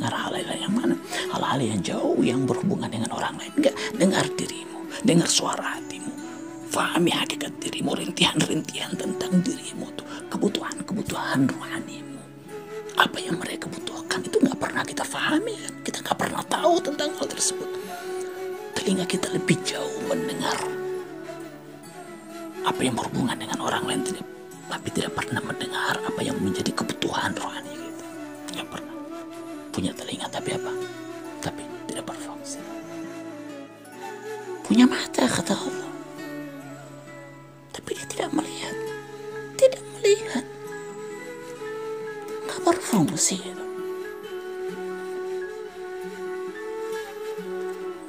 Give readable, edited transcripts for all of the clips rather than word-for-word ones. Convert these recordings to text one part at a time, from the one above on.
mendengar hal-hal yang mana? Hal-hal yang jauh yang berhubungan dengan orang lain. Enggak, dengar dirimu, dengar suara hatimu, fahami hakikat dirimu, rintihan-rintihan tentang dirimu tuh, kebutuhan-kebutuhan rohanimu. Apa yang mereka butuhkan itu nggak pernah kita fahami kan? Kita nggak pernah tahu tentang hal tersebut. Telinga kita lebih jauh mendengar apa yang berhubungan dengan orang lain, tapi tidak pernah mendengar apa yang menjadi kebutuhan rohani kita. Nggak pernah. Punya telinga tapi apa? Tapi tidak berfungsi. Punya mata kata Allah, tapi dia tidak melihat. Tidak melihat. Nggak berfungsi itu.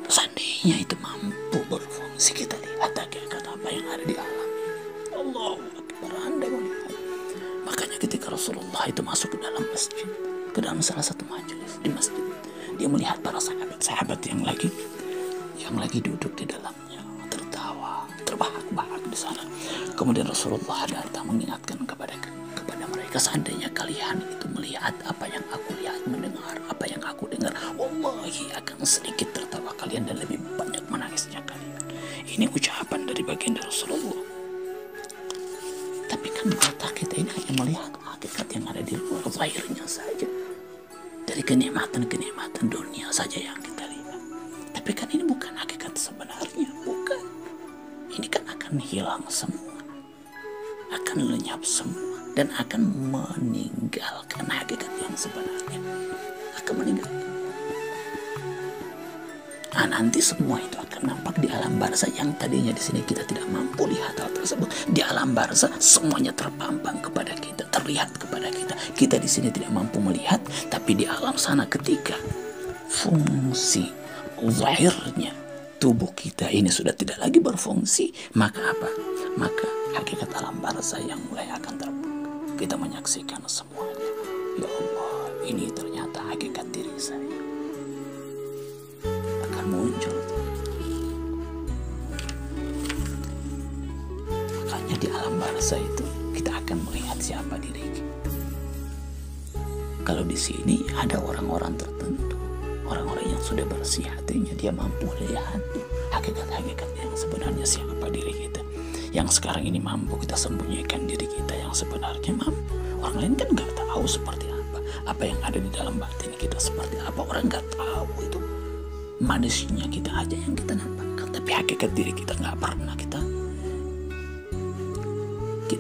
Seandainya itu mampu berfungsi, kita lihat hakikat apa yang ada di alam. Allahu Akbar, Anda melihat. Makanya ketika Rasulullah itu masuk ke dalam masjid, ke dalam salah satu majelis di masjid, dia melihat para sahabat yang lagi duduk di dalamnya, tertawa, terbahak-bahak di sana. Kemudian Rasulullah datang mengingatkan kepada mereka, seandainya kalian itu melihat apa yang aku lihat, mendengar apa yang aku dengar, wallahi akan sedikit tertawa kalian dan lebih banyak menangisnya kalian. Ini ucapan dari baginda Rasulullah. Tapi kan mata kita ini hanya melihat hakikat yang ada di luar, zahirnya saja. Dari kenikmatan-kenikmatan dunia saja yang kita lihat. Tapi kan ini bukan hakikat sebenarnya, bukan. Ini kan akan hilang semua, akan lenyap semua, dan akan meninggalkan hakikat yang sebenarnya. Akan meninggalkan. Nah, nanti semua itu akan nampak di alam barzah yang tadinya di sini kita tidak mampu lihat hal tersebut. Di alam barzah semuanya terpampang kepada kita, terlihat kepada kita. Kita di sini tidak mampu melihat, tapi di alam sana ketika fungsi zahirnya tubuh kita ini sudah tidak lagi berfungsi, maka apa? Maka hakikat alam barzah yang mulai akan terbuka. Kita menyaksikan semuanya. Ya Allah, ini ternyata hakikat diri saya. Akan muncul. Makanya di alam barzah itu kita akan melihat siapa diri kita. Kalau di sini ada orang-orang tertentu, orang-orang yang sudah bersih hatinya, dia mampu melihat hakikat-hakikat yang sebenarnya siapa diri kita. Yang sekarang ini mampu kita sembunyikan diri kita yang sebenarnya mampu. Orang lain kan nggak tahu seperti apa yang ada di dalam batin kita seperti apa. Orang nggak tahu itu. Manusia kita aja yang kita nampakkan, tapi hakikat diri kita nggak pernah kita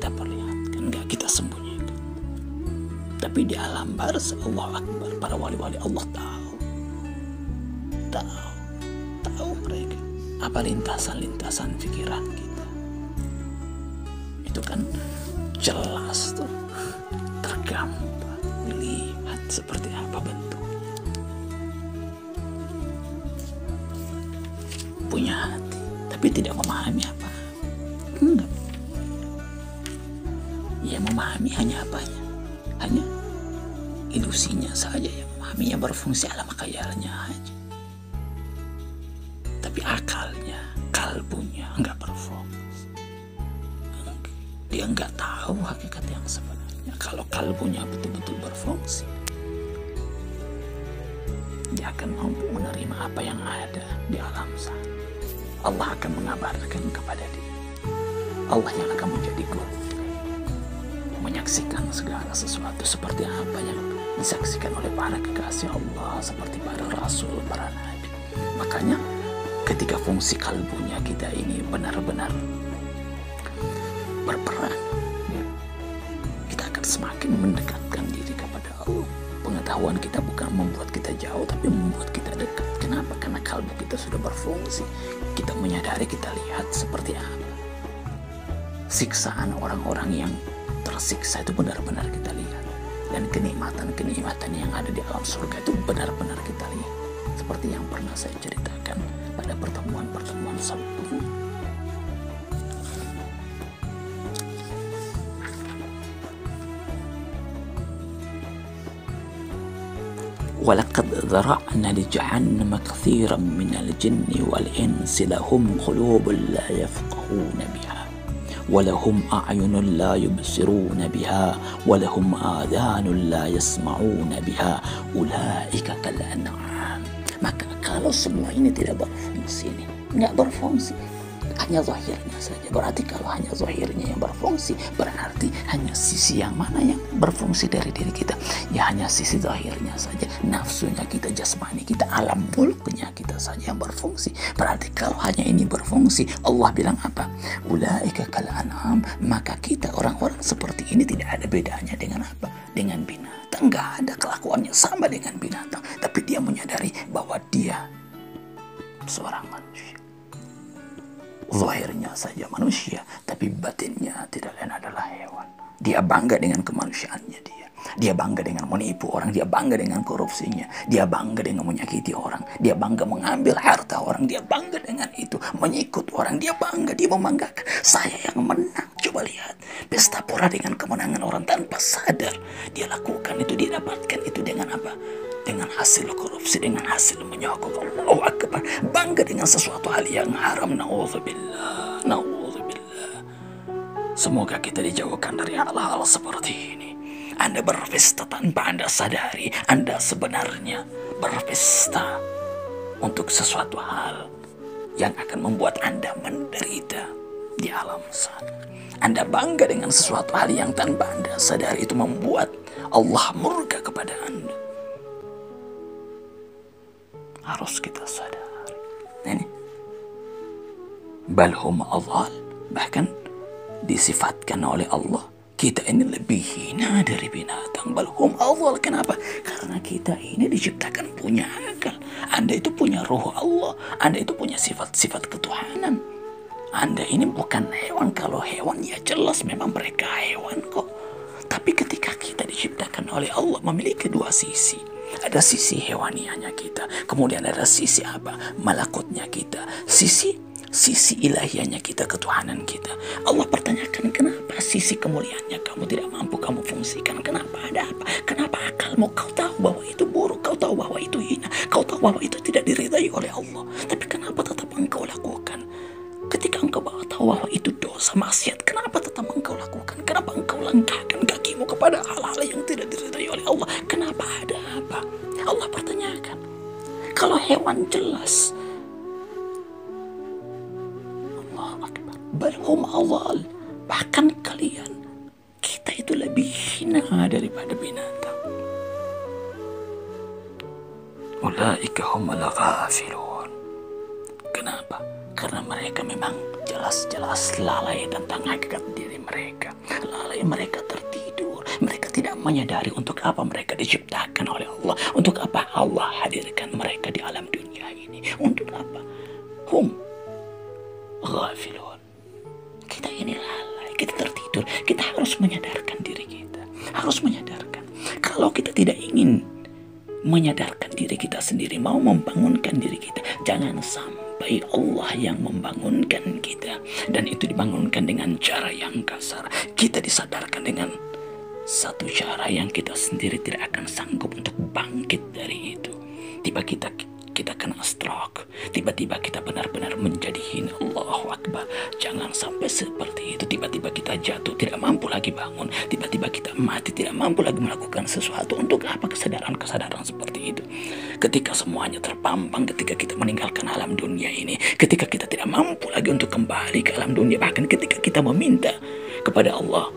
perlihatkan, nggak kita sembunyikan. Tapi di alam barzah, Allah Akbar, para wali-wali Allah tahu mereka apa lintasan-lintasan pikiran kita. Itu kan jelas tuh, tergambar, lihat seperti apa bentuknya. Punya hati, tapi tidak memahami apa. Enggak. Yang memahami hanya apanya? Hanya ilusinya saja yang memahaminya, berfungsi alam khayalnya aja. Tapi akalnya, kalbunya enggak berfungsi. Dia nggak tahu hakikat yang sebenarnya. Kalau kalbunya betul-betul berfungsi, dia akan mampu menerima apa yang ada di alam sana. Allah akan mengabarkan kepada dia. Allah yang akan menjadi guru, menyaksikan segala sesuatu seperti apa yang disaksikan oleh para kekasih Allah, seperti para rasul, para nabi. Makanya ketika fungsi kalbunya kita ini benar-benar berperan, kita akan semakin mendekatkan diri kepada Allah. Pengetahuan kita bukan membuat kita jauh, tapi membuat kita dekat. Kenapa? Karena kalbu kita sudah berfungsi. Kita menyadari, kita lihat seperti apa siksaan orang-orang yang tersiksa itu benar-benar kita lihat. Dan kenikmatan-kenikmatan yang ada di alam surga itu benar-benar kita lihat. Seperti yang pernah saya ceritakan pada pertemuan-pertemuan sebelumnya. وَلَقَدْ ذَرَأْنَا لِجَهَنَّمَ كَثِيرًا مِنَ الْجِنِّ وَالْإِنسِ لَهُمْ قُلُوبٌ لَا يَفْقَهُونَ بِهَا walahum a'yunun la yubsiruna biha walahum adhanun la yasma'una biha ulaika kal an'am. Maka kalau semua ini tidak berfungsi, nggak berfungsi, hanya zahirnya saja. Berarti kalau hanya zahirnya yang berfungsi, berarti hanya sisi yang mana yang berfungsi dari diri kita? Ya hanya sisi zahirnya saja, nafsunya kita, jasmani kita, alam mulknya kita saja yang berfungsi. Berarti kalau hanya ini berfungsi, Allah bilang apa? Ulaika kal an'am. Maka kita orang-orang seperti ini tidak ada bedanya dengan apa? Dengan binatang. Nggak ada, kelakuannya sama dengan binatang. Tapi dia menyadari bahwa dia seorang manusia. Zahirnya saja manusia, tapi batinnya tidak lain adalah hewan. Dia bangga dengan kemanusiaannya dia. Dia bangga dengan menipu orang, dia bangga dengan korupsinya, dia bangga dengan menyakiti orang, dia bangga mengambil harta orang, dia bangga dengan itu, menyikut orang, dia bangga, dia membanggakan. Saya yang menang. Coba lihat, pesta pora dengan kemenangan orang tanpa sadar. Dia lakukan itu, dia dapatkan itu dengan apa? Dengan hasil korupsi, dengan hasil menyogok. Allahu Akbar. Bangga dengan sesuatu hal yang haram. Na'udzubillah, na'udzubillah. Semoga kita dijauhkan dari hal-hal seperti ini. Anda berpesta tanpa Anda sadari, Anda sebenarnya berpesta untuk sesuatu hal yang akan membuat Anda menderita di alam sana. Anda bangga dengan sesuatu hal yang tanpa Anda sadari itu membuat Allah murka kepada Anda. Harus kita sadari. Ini balhum adhal, bahkan disifatkan oleh Allah kita ini lebih hina dari binatang. Balhum adhal. Kenapa? Karena kita ini diciptakan punya akal. Anda itu punya roh Allah, Anda itu punya sifat-sifat ketuhanan. Anda ini bukan hewan. Kalau hewan ya jelas memang mereka hewan kok. Tapi ketika kita diciptakan oleh Allah memiliki dua sisi. Ada sisi hewanianya kita, kemudian ada sisi apa? Malakutnya kita, sisi ilahianya kita, ketuhanan kita. Allah pertanyakan, kenapa sisi kemuliaannya kamu tidak mampu kamu fungsikan? Kenapa? Ada apa? Kenapa akalmu? Kau tahu bahwa itu buruk, kau tahu bahwa itu hina, kau tahu bahwa itu tidak diridai oleh Allah. Tapi kenapa tetap engkau lakukan? Ketika engkau tahu bahwa itu dosa, maksiat, kenapa tetap engkau lakukan? Kenapa engkau langkahkan kakimu kepada hal-hal yang tidak diridai oleh Allah? Kenapa? Ada apa? Allah pertanyakan. Kalau hewan jelas, Allah Akbar, balhum adhal. Bahkan kalian, kita itu lebih hina daripada binatang. Ulaika humul ghafilun. Kenapa? Karena mereka memang jelas-jelas lalai tentang hakikat diri mereka. Lalai, mereka tertidur. Mereka tidak menyadari untuk apa mereka diciptakan oleh Allah. Untuk apa Allah hadirkan mereka di alam dunia ini. Untuk apa? Hum ghafilun. Kita ini lalai, kita tertidur. Kita harus menyadarkan diri kita. Harus menyadarkan. Kalau kita tidak ingin menyadarkan diri kita sendiri, mau membangunkan diri kita, jangan sampai Allah yang membangunkan kita, dan itu dibangunkan dengan cara yang kasar. Kita disadarkan dengan satu cara yang kita sendiri tidak akan sanggup untuk bangkit dari itu. Tiba-tiba kita kena stroke, tiba-tiba kita benar-benar menjadi hina. Allahu Akbar. Jangan sampai seperti itu. Tiba-tiba kita jatuh, tidak mampu lagi bangun. Tiba-tiba kita mati, tidak mampu lagi melakukan sesuatu. Untuk apa kesadaran-kesadaran seperti itu? Ketika semuanya terpampang, ketika kita meninggalkan alam dunia ini, ketika kita tidak mampu lagi untuk kembali ke alam dunia, bahkan ketika kita meminta kepada Allah,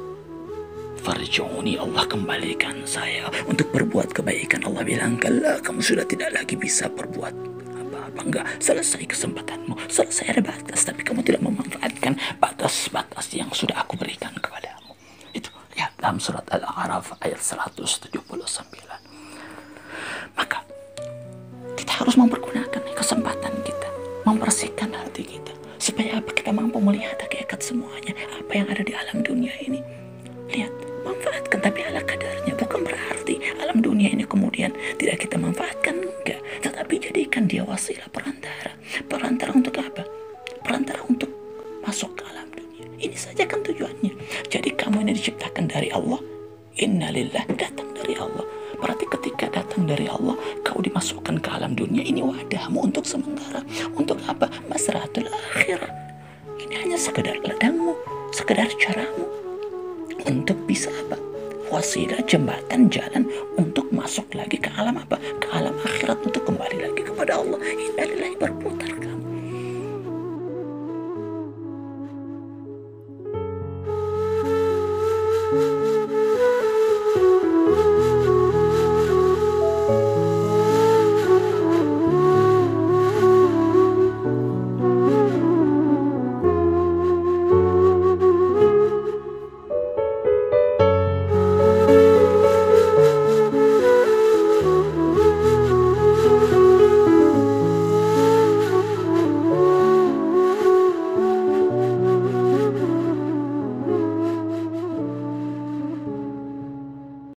farji'uni, Allah kembalikan saya untuk berbuat kebaikan. Allah bilang, kalau kamu sudah tidak lagi bisa berbuat apa-apa, enggak, selesai kesempatanmu, selesai, ada batas, tapi kamu tidak memanfaatkan batas-batas yang sudah aku berikan kepadamu. Itu lihat dalam surat Al-A'raf ayat 179. Maka kita harus mempergunakan kesempatan kita, membersihkan hati kita, supaya apa? Kita mampu melihat hakikat semuanya, apa yang ada di alam dunia ini. Lihat, manfaatkan, tapi ala kadarnya. Bukan berarti alam dunia ini kemudian tidak kita manfaatkan, enggak. Tetapi jadikan dia wasilah, perantara. Perantara untuk apa? Perantara untuk masuk ke alam dunia. Ini saja kan tujuannya. Jadi kamu ini diciptakan dari Allah. Innalillah, datang dari Allah. Berarti ketika datang dari Allah, kau dimasukkan ke alam dunia. Ini wadahmu untuk sementara. Untuk apa? Masrahatul akhirah. Ini hanya sekedar ladangmu, sekedar sekedar caramu untuk bisa apa? Wasilah, jembatan, jalan untuk masuk lagi ke alam apa? Ke alam akhirat, untuk kembali lagi kepada Allah. Ini adalah